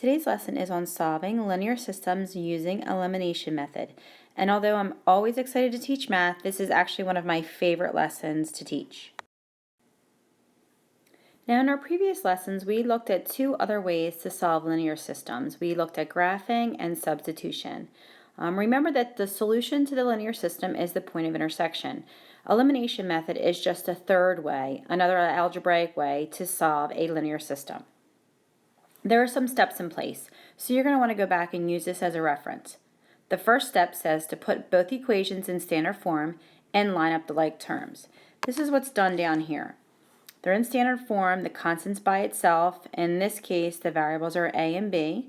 Today's lesson is on solving linear systems using elimination method. And although I'm always excited to teach math, this is actually one of my favorite lessons to teach. Now in our previous lessons, we looked at two other ways to solve linear systems. We looked at graphing and substitution. Remember that the solution to the linear system is the point of intersection. Elimination method is just a third way, another algebraic way to solve a linear system. There are some steps in place, so you're going to want to go back and use this as a reference. The first step says to put both equations in standard form and line up the like terms. This is what's done down here. They're in standard form, the constants by itself. In this case, the variables are a and b,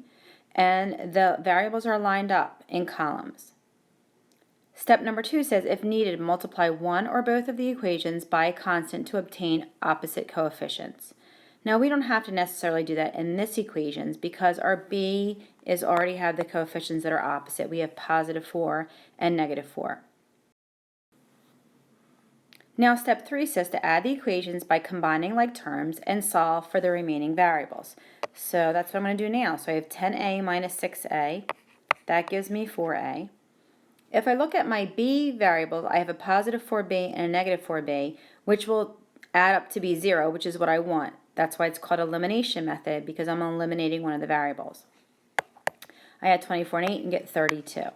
and the variables are lined up in columns. Step number 2 says, if needed, multiply one or both of the equations by a constant to obtain opposite coefficients. Now we don't have to necessarily do that in this equations because our b is already have the coefficients that are opposite. We have positive 4 and negative 4. Now step 3 says to add the equations by combining like terms and solve for the remaining variables. So that's what I'm going to do now. So I have 10a minus 6a. That gives me 4a. If I look at my b variables, I have a positive 4b and a negative 4b, which will add up to be 0, which is what I want. That's why it's called elimination method, because I'm eliminating one of the variables. I add 24 and 8 and get 32.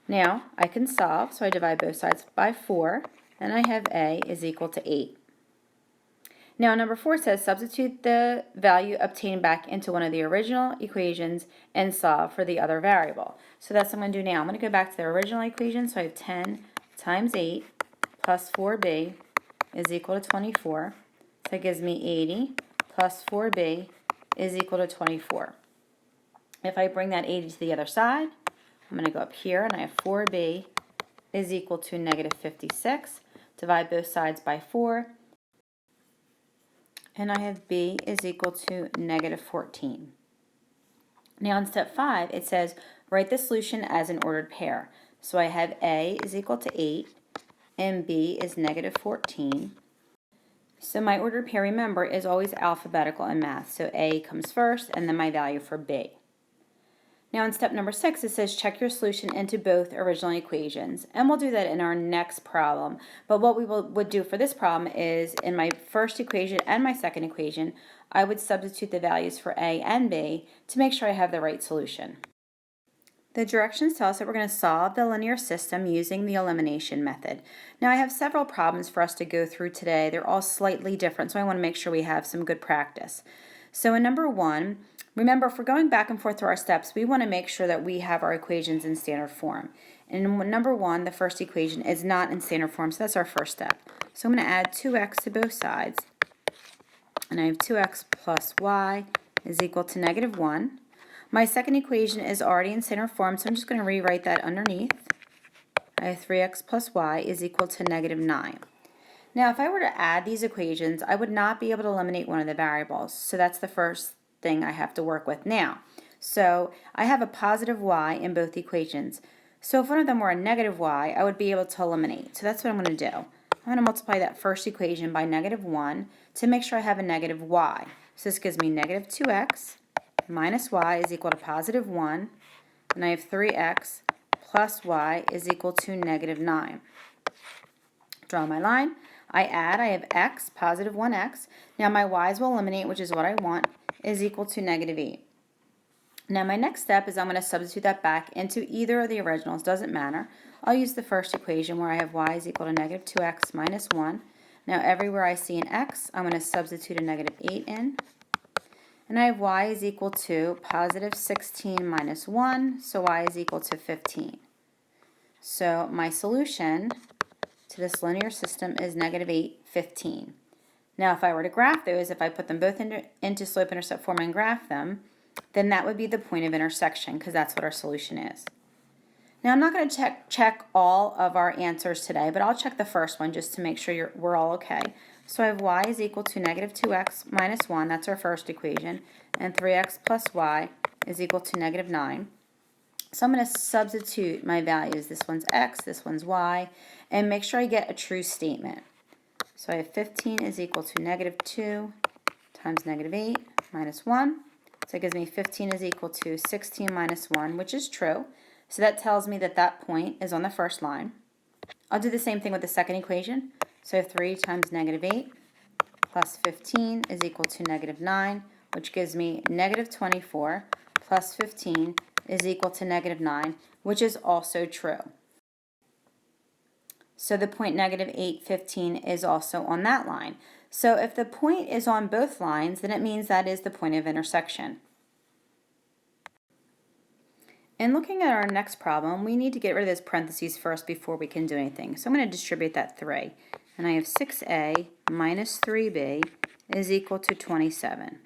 Now I can solve, so I divide both sides by 4, and I have a is equal to 8. Now number 4 says substitute the value obtained back into one of the original equations and solve for the other variable. So that's what I'm going to do now. I'm going to go back to the original equation, so I have 10 times 8 plus 4b is equal to 24. So that gives me 80 plus 4b is equal to 24. If I bring that 80 to the other side, I'm going to go up here and I have 4b is equal to negative 56. Divide both sides by 4. And I have b is equal to negative 14. Now in step 5, it says write the solution as an ordered pair. So I have a is equal to 8 and b is negative 14. So my ordered pair, remember, is always alphabetical in math. So A comes first, and then my value for B. Now in step number 6, it says check your solution into both original equations. And we'll do that in our next problem. But what we would do for this problem is in my first equation and my second equation, I would substitute the values for A and B to make sure I have the right solution. The directions tell us that we're going to solve the linear system using the elimination method. Now I have several problems for us to go through today. They're all slightly different, so I want to make sure we have some good practice. So in number 1, remember if we're going back and forth through our steps, we want to make sure that we have our equations in standard form. And in number 1, the first equation is not in standard form, so that's our first step. So I'm going to add 2x to both sides, and I have 2x plus y is equal to negative 1. My second equation is already in standard form, so I'm just going to rewrite that underneath. I have 3x plus y is equal to negative 9. Now, if I were to add these equations, I would not be able to eliminate one of the variables. So that's the first thing I have to work with now. So I have a positive y in both equations. So if one of them were a negative y, I would be able to eliminate. So that's what I'm going to do. I'm going to multiply that first equation by negative 1 to make sure I have a negative y. So this gives me negative 2x minus y is equal to positive 1, and I have 3x plus y is equal to negative 9. Draw my line. I add, I have x, positive 1x. Now my y's will eliminate, which is what I want, is equal to negative 8. Now my next step is I'm going to substitute that back into either of the originals, doesn't matter. I'll use the first equation where I have y is equal to negative 2x minus 1. Now everywhere I see an x, I'm going to substitute a negative 8 in. And I have y is equal to positive 16 minus 1, so y is equal to 15. So my solution to this linear system is negative 8, 15. Now if I were to graph those, if I put them both into slope-intercept form and graph them, then that would be the point of intersection, because that's what our solution is. Now I'm not going to check all of our answers today, but I'll check the first one just to make sure we're all okay. So I have y is equal to negative 2x minus 1, that's our first equation, and 3x plus y is equal to negative 9. So I'm going to substitute my values. This one's x, this one's y, and make sure I get a true statement. So I have 15 is equal to negative 2 times negative 8 minus 1. So it gives me 15 is equal to 16 minus 1, which is true. So that tells me that that point is on the first line. I'll do the same thing with the second equation. So 3 times negative 8 plus 15 is equal to negative 9, which gives me negative 24 plus 15 is equal to negative 9, which is also true. So the point negative 8, 15 is also on that line. So if the point is on both lines, then it means that is the point of intersection. In looking at our next problem, we need to get rid of those parentheses first before we can do anything. So I'm going to distribute that 3. And I have 6a minus 3b is equal to 27.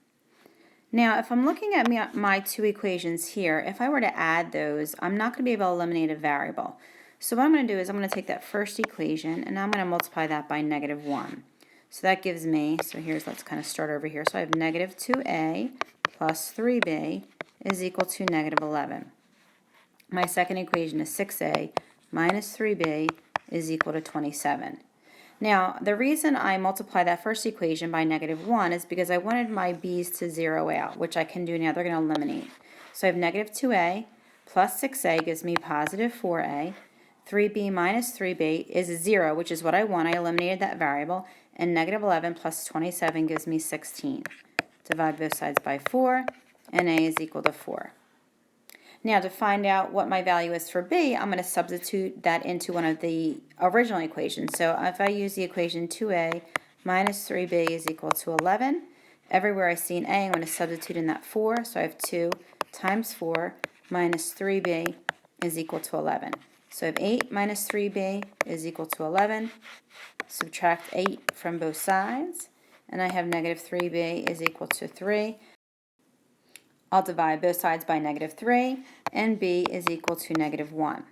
Now, if I'm looking at my two equations here, if I were to add those, I'm not going to be able to eliminate a variable. So what I'm going to do is I'm going to take that first equation, and I'm going to multiply that by negative 1. So that gives me, let's kind of start over here. So I have negative 2a plus 3b is equal to negative 11. My second equation is 6a minus 3b is equal to 27. Now, the reason I multiply that first equation by negative 1 is because I wanted my b's to zero out, which I can do now. They're going to eliminate. So I have negative 2a plus 6a gives me positive 4a. 3b minus 3b is 0, which is what I want. I eliminated that variable. And negative 11 plus 27 gives me 16. Divide both sides by 4, and a is equal to 4. Now, to find out what my value is for b, I'm going to substitute that into one of the original equations. So if I use the equation 2a minus 3b is equal to 11, everywhere I see an a, I'm going to substitute in that 4. So I have 2 times 4 minus 3b is equal to 11. So I have 8 minus 3b is equal to 11. Subtract 8 from both sides, and I have negative 3b is equal to 3. I'll divide both sides by negative 3, and b is equal to negative 1.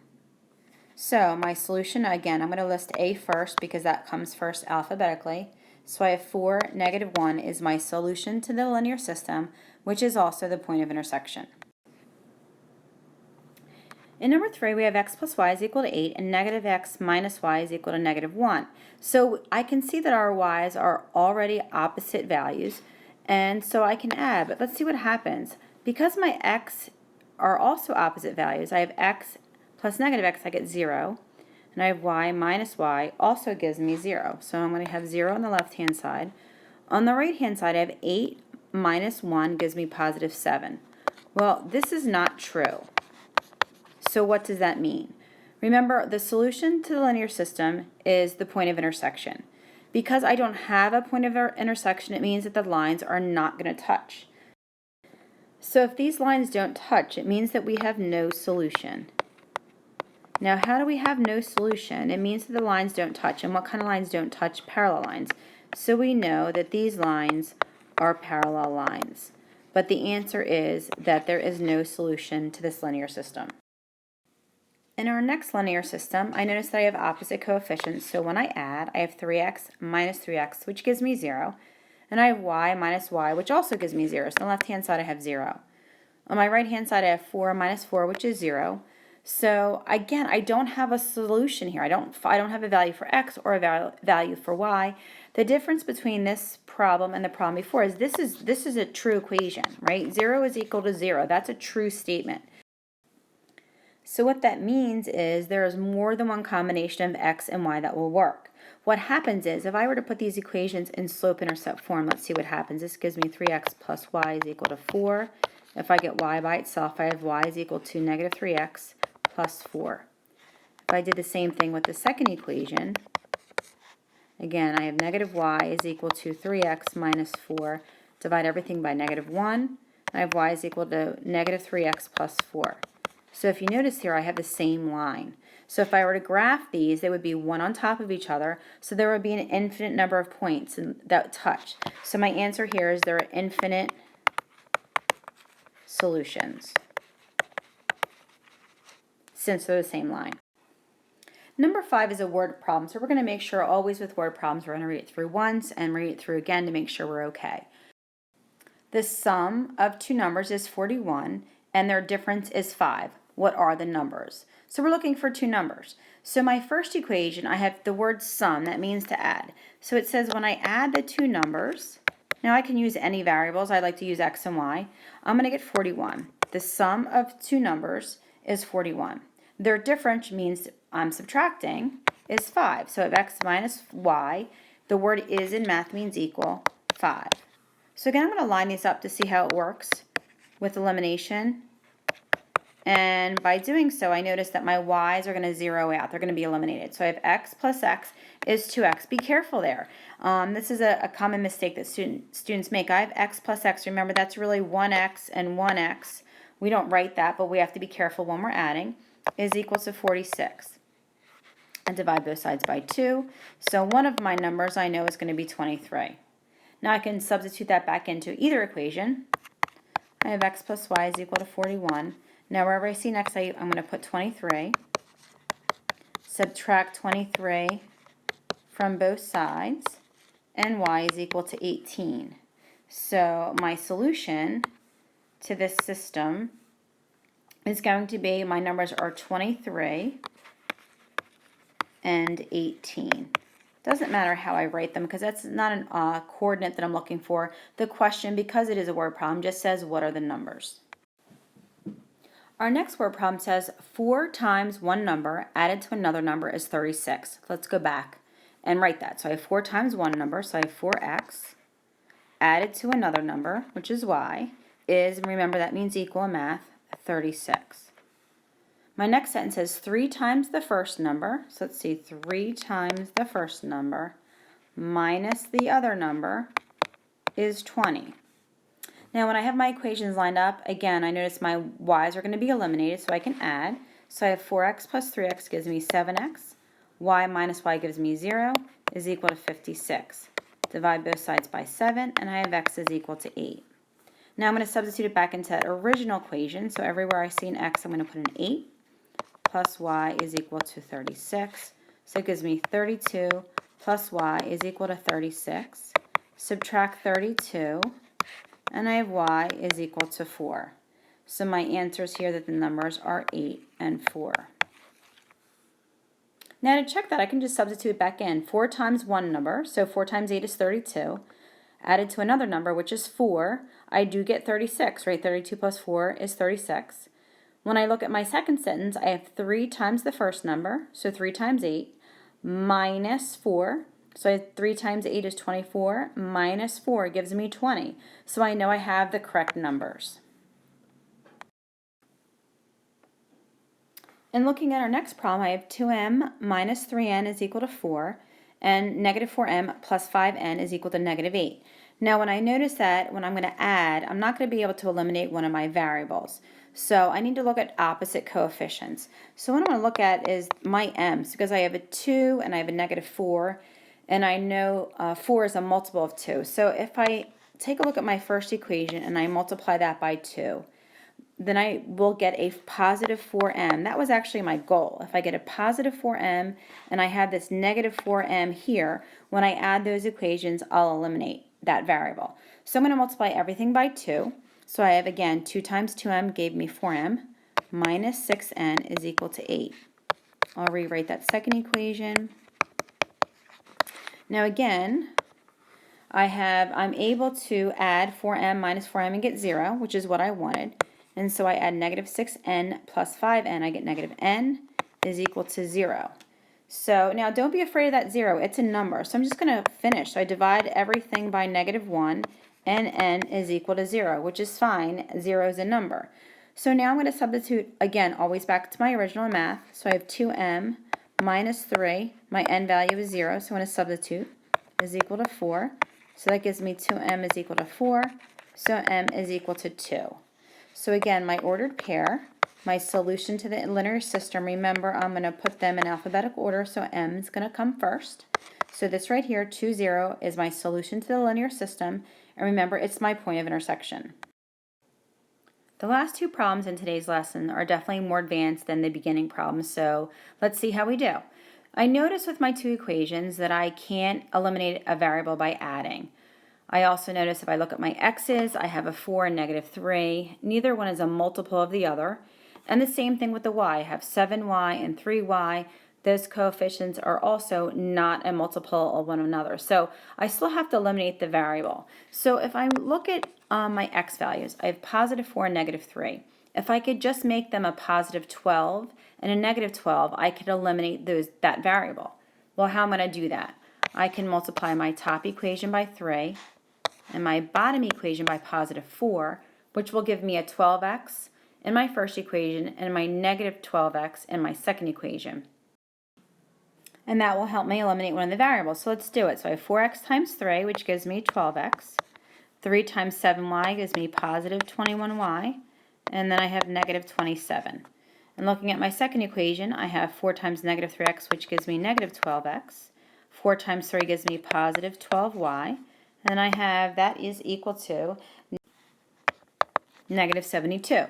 So my solution, again, I'm going to list a first because that comes first alphabetically. So I have 4, negative 1 is my solution to the linear system, which is also the point of intersection. In number 3, we have x plus y is equal to 8 and negative x minus y is equal to negative 1. So I can see that our y's are already opposite values, and so I can add, but let's see what happens. Because my x are also opposite values, I have x plus negative x, I get 0, and I have y minus y also gives me 0. So I'm going to have 0 on the left-hand side. On the right-hand side, I have 8 minus 1 gives me positive 7. Well, this is not true. So what does that mean? Remember, the solution to the linear system is the point of intersection. Because I don't have a point of intersection, it means that the lines are not going to touch. So if these lines don't touch, it means that we have no solution. Now, how do we have no solution? It means that the lines don't touch. And what kind of lines don't touch? Parallel lines. So we know that these lines are parallel lines. But the answer is that there is no solution to this linear system. In our next linear system, I notice that I have opposite coefficients, so when I add, I have 3x minus 3x, which gives me 0, and I have y minus y, which also gives me 0, so on the left-hand side I have 0. On my right-hand side I have 4 minus 4, which is 0. So again, I don't have a solution here. I don't have a value for x or a value for y. The difference between this problem and the problem before is this is a true equation, right? 0 is equal to 0. That's a true statement. So what that means is there is more than one combination of x and y that will work. What happens is, if I were to put these equations in slope-intercept form, let's see what happens. This gives me 3x plus y is equal to 4. If I get y by itself, I have y is equal to negative 3x plus 4. If I did the same thing with the second equation, again, I have negative y is equal to 3x minus 4. Divide everything by negative 1. I have y is equal to negative 3x plus 4. So if you notice here, I have the same line. So if I were to graph these, they would be one on top of each other. So there would be an infinite number of points that touch. So my answer here is there are infinite solutions since they're the same line. Number 5 is a word problem. So we're going to make sure always with word problems we're going to read it through once and read it through again to make sure we're okay. The sum of two numbers is 41 and their difference is 5. What are the numbers? So we're looking for two numbers. So my first equation, I have the word sum, that means to add. So it says when I add the two numbers, Now I can use any variables. I like to use x and y. I'm going to get 41. The sum of two numbers is 41. Their difference means I'm subtracting is 5. So if x minus y, the word is in math means equal 5. So again, I'm going to line these up to see how it works with elimination. And by doing so, I notice that my y's are going to zero out. They're going to be eliminated. So I have x plus x is 2x. Be careful there. This is a common mistake that students make. I have x plus x. Remember, that's really 1x and 1x. We don't write that, but we have to be careful when we're adding. Is equal to 46. And divide both sides by 2. So one of my numbers I know is going to be 23. Now I can substitute that back into either equation. I have x plus y is equal to 41. Now wherever I see an x, I'm going to put 23. Subtract 23 from both sides, and y is equal to 18. So my solution to this system is going to be, my numbers are 23 and 18. Doesn't matter how I write them because that's not a coordinate that I'm looking for. The question, because it is a word problem, just says what are the numbers. Our next word problem says 4 times one number added to another number is 36. Let's go back and write that. So I have 4 times one number, so I have 4x, added to another number, which is y, is, remember that means equal in math, 36. My next sentence says 3 times the first number, so let's see, 3 times the first number minus the other number is 20. Now when I have my equations lined up, again, I notice my y's are going to be eliminated, so I can add. So I have 4x plus 3x gives me 7x. Y minus y gives me 0 is equal to 56. Divide both sides by 7, and I have x is equal to 8. Now I'm going to substitute it back into that original equation. So everywhere I see an x, I'm going to put an 8 plus y is equal to 36. So it gives me 32 plus y is equal to 36. Subtract 32, and I have y is equal to 4. So my answers here that the numbers are 8 and 4. Now to check that, I can just substitute back in. 4 times one number, so 4 times 8 is 32. Added to another number, which is 4, I do get 36, right? 32 plus 4 is 36. When I look at my second sentence, I have 3 times the first number, so 3 times 8, minus 4. So I have 3 times 8 is 24, minus 4 gives me 20. So I know I have the correct numbers. And looking at our next problem, I have 2m minus 3n is equal to 4, and negative 4m plus 5n is equal to negative 8. Now when I notice that when I'm going to add, I'm not going to be able to eliminate one of my variables. So I need to look at opposite coefficients. So what I'm going to look at is my m's, because I have a 2 and I have a negative 4, and I know 4 is a multiple of 2. So if I take a look at my first equation and I multiply that by 2, then I will get a positive 4m. That was actually my goal. If I get a positive 4m and I have this negative 4m here, when I add those equations, I'll eliminate that variable. So I'm going to multiply everything by 2. So I have, again, 2 times 2m gave me 4m, minus 6n is equal to 8. I'll rewrite that second equation. Now again, I'm able to add 4m minus 4m and get 0, which is what I wanted. And so I add negative 6n plus 5n, I get negative n is equal to 0. So now don't be afraid of that 0, it's a number. So I'm just going to finish. So I divide everything by negative 1, and n is equal to 0, which is fine. 0 is a number. So now I'm going to substitute, again, always back to my original math. So I have 2m minus 3. My n value is 0, so I'm going to substitute is equal to 4. So that gives me 2m is equal to 4. So m is equal to 2. So again, my ordered pair, my solution to the linear system, remember I'm going to put them in alphabetical order, so m is going to come first. So this right here, 2, 0, is my solution to the linear system, and remember it's my point of intersection. The last two problems in today's lesson are definitely more advanced than the beginning problems, so let's see how we do. I notice with my two equations that I can't eliminate a variable by adding. I also notice if I look at my x's, I have a 4 and negative 3. Neither one is a multiple of the other. And the same thing with the y. I have 7y and 3y. those coefficients are also not a multiple of one another. So I still have to eliminate the variable. So if I look at my x values, I have positive 4 and negative 3. If I could just make them a positive 12 and a negative 12, I could eliminate that variable. Well, how am I going to do that? I can multiply my top equation by 3 and my bottom equation by positive 4, which will give me a 12x in my first equation and my negative 12x in my second equation. And that will help me eliminate one of the variables. So let's do it. So I have 4x times 3, which gives me 12x. 3 times 7y gives me positive 21y. And then I have negative 27. And looking at my second equation, I have 4 times negative 3x, which gives me negative 12x. 4 times 3 gives me positive 12y. And I have that is equal to negative 72.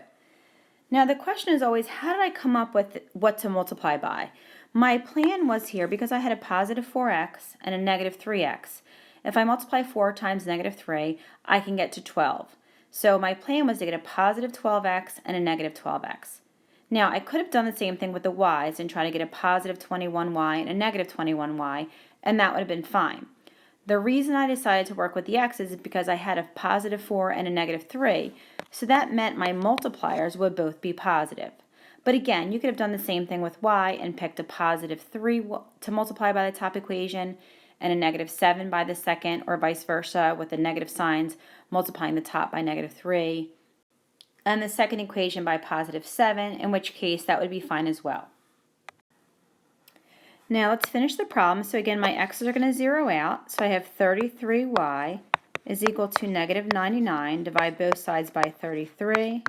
Now the question is always, how did I come up with what to multiply by? My plan was here, because I had a positive 4x and a negative 3x. If I multiply 4 times negative 3, I can get to 12. So my plan was to get a positive 12x and a negative 12x. Now I could have done the same thing with the y's and try to get a positive 21y and a negative 21y, and that would have been fine. The reason I decided to work with the x's is because I had a positive 4 and a negative 3, so that meant my multipliers would both be positive. But again, you could have done the same thing with y and picked a positive 3 to multiply by the top equation and a negative 7 by the second, or vice versa, with the negative signs multiplying the top by negative 3, and the second equation by positive 7, in which case that would be fine as well. Now let's finish the problem. So again, my x's are going to zero out. So I have 33y is equal to negative 99. Divide both sides by 33.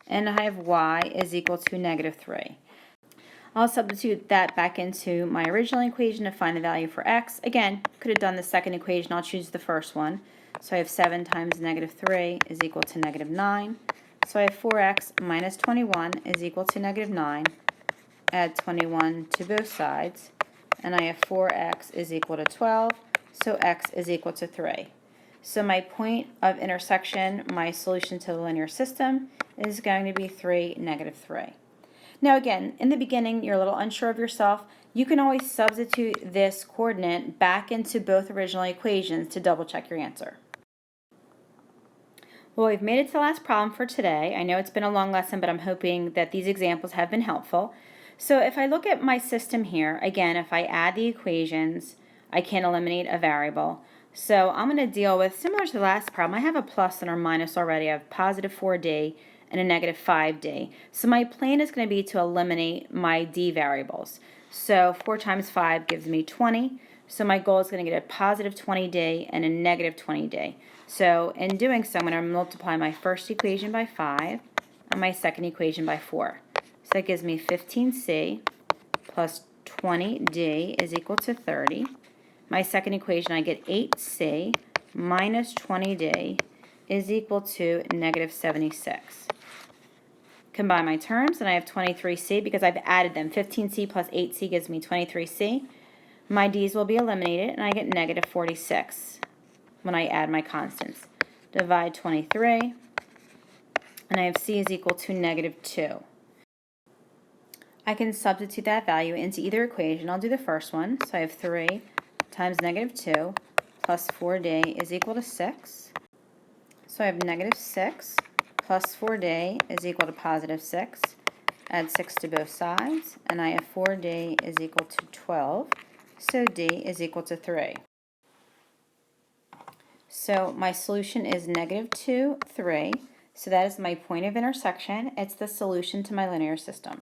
And I have y is equal to negative 3. I'll substitute that back into my original equation to find the value for x. Again, could have done the second equation. I'll choose the first one. So I have 7 times negative 3 is equal to negative 9. So I have 4x minus 21 is equal to negative 9. Add 21 to both sides. And I have 4x is equal to 12. So x is equal to 3. So my point of intersection, my solution to the linear system, is going to be 3, negative 3. Now again, in the beginning, you're a little unsure of yourself. You can always substitute this coordinate back into both original equations to double check your answer. Well, we've made it to the last problem for today. I know it's been a long lesson, but I'm hoping that these examples have been helpful. So if I look at my system here, again, if I add the equations, I can eliminate a variable. So I'm going to deal with, similar to the last problem, I have a plus and a minus already. I have positive 4d and a negative 5d. So my plan is going to be to eliminate my d variables. So 4 times 5 gives me 20. So my goal is going to get a positive 20d and a negative 20d. So in doing so, I'm going to multiply my first equation by 5 and my second equation by 4. So that gives me 15c plus 20d is equal to 30. My second equation, I get 8c minus 20d is equal to negative 76. Combine my terms, and I have 23c because I've added them. 15c plus 8c gives me 23c. My d's will be eliminated, and I get negative 46 when I add my constants. Divide 23, and I have c is equal to negative 2. I can substitute that value into either equation. I'll do the first one. So I have 3 times negative 2 plus 4d is equal to 6. So I have negative 6 plus 4d is equal to positive 6. Add 6 to both sides, and I have 4d is equal to 12. So d is equal to 3. So my solution is negative 2, 3. So that is my point of intersection. It's the solution to my linear system.